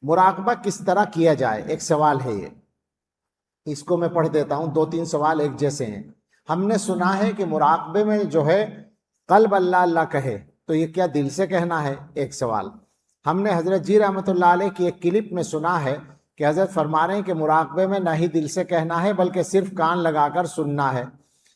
مراقبہ کس طرح کیا جائے، ایک سوال ہے یہ، اس کو میں پڑھ دیتا ہوں، 2-3 سوال ایک جیسے ہیں۔ ہم نے سنا ہے کہ مراقبے میں جو ہے قلب اللہ اللہ کہے، تو یہ کیا دل سے کہنا ہے؟ ایک سوال۔ ہم نے حضرت جی رحمۃ اللہ علیہ کی ایک کلپ میں سنا ہے کہ حضرت فرما رہے ہیں کہ مراقبے میں نہ ہی دل سے کہنا ہے بلکہ صرف کان لگا کر سننا ہے۔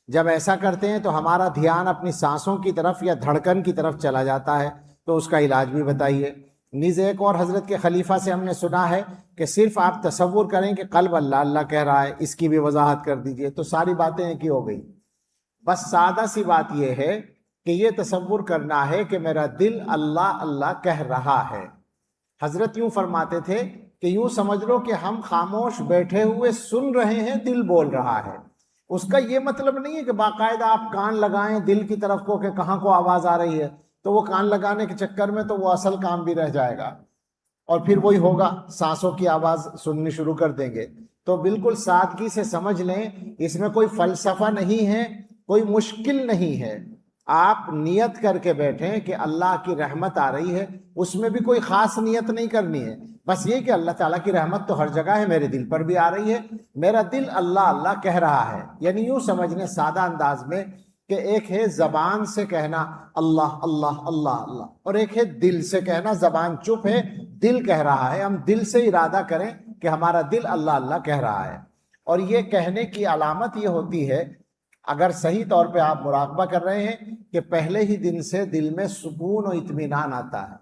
جب ایسا کرتے ہیں تو ہمارا دھیان اپنی سانسوں کی طرف یا دھڑکن کی طرف چلا جاتا ہے، تو اس کا علاج بھی بتائیے۔ نیز ایک اور حضرت کے خلیفہ سے ہم نے سنا ہے کہ صرف آپ تصور کریں کہ قلب اللہ اللہ کہہ رہا ہے، اس کی بھی وضاحت کر دیجئے۔ تو ساری باتیں ایک ہی ہو گئی، بس سادہ سی بات یہ ہے کہ یہ تصور کرنا ہے کہ میرا دل اللہ اللہ کہہ رہا ہے۔ حضرت یوں فرماتے تھے کہ یوں سمجھ لو کہ ہم خاموش بیٹھے ہوئے سن رہے ہیں، دل بول رہا ہے۔ اس کا یہ مطلب نہیں ہے کہ باقاعدہ آپ کان لگائیں دل کی طرف کو کہ کہاں کو آواز آ رہی ہے، تو وہ کان لگانے کے چکر میں تو وہ اصل کام بھی رہ جائے گا، اور پھر وہی ہوگا، سانسوں کی آواز سننی شروع کر دیں گے۔ تو بالکل سادگی سے سمجھ لیں، اس میں کوئی فلسفہ نہیں ہے، کوئی مشکل نہیں ہے۔ آپ نیت کر کے بیٹھیں کہ اللہ کی رحمت آ رہی ہے، اس میں بھی کوئی خاص نیت نہیں کرنی ہے، بس یہ کہ اللہ تعالیٰ کی رحمت تو ہر جگہ ہے، میرے دل پر بھی آ رہی ہے، میرا دل اللہ اللہ کہہ رہا ہے۔ یعنی یوں سمجھنے سادہ انداز میں کہ ایک ہے زبان سے کہنا اللہ اللہ اللہ اللہ، اور ایک ہے دل سے کہنا، زبان چپ ہے، دل کہہ رہا ہے۔ ہم دل سے ارادہ کریں کہ ہمارا دل اللہ اللہ کہہ رہا ہے، اور یہ کہنے کی علامت یہ ہوتی ہے، اگر صحیح طور پہ آپ مراقبہ کر رہے ہیں، کہ پہلے ہی دن سے دل میں سکون و اطمینان آتا ہے،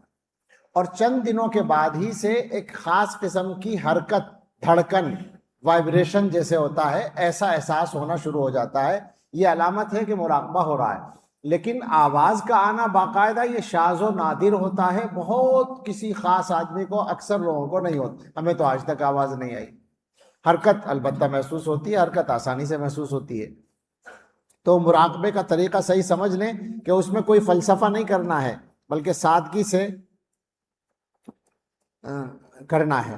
اور چند دنوں کے بعد ہی سے ایک خاص قسم کی حرکت، دھڑکن، وائبریشن جیسے ہوتا ہے، ایسا احساس ہونا شروع ہو جاتا ہے۔ یہ علامت ہے کہ مراقبہ ہو رہا ہے۔ لیکن آواز کا آنا باقاعدہ یہ شاذ و نادر ہوتا ہے، بہت کسی خاص آدمی کو، اکثر لوگوں کو نہیں ہوتا۔ ہمیں تو آج تک آواز نہیں آئی۔ حرکت البتہ محسوس ہوتی ہے، حرکت آسانی سے محسوس ہوتی ہے۔ تو مراقبے کا طریقہ صحیح سمجھ لیں کہ اس میں کوئی فلسفہ نہیں کرنا ہے، بلکہ سادگی سے کرنا ہے۔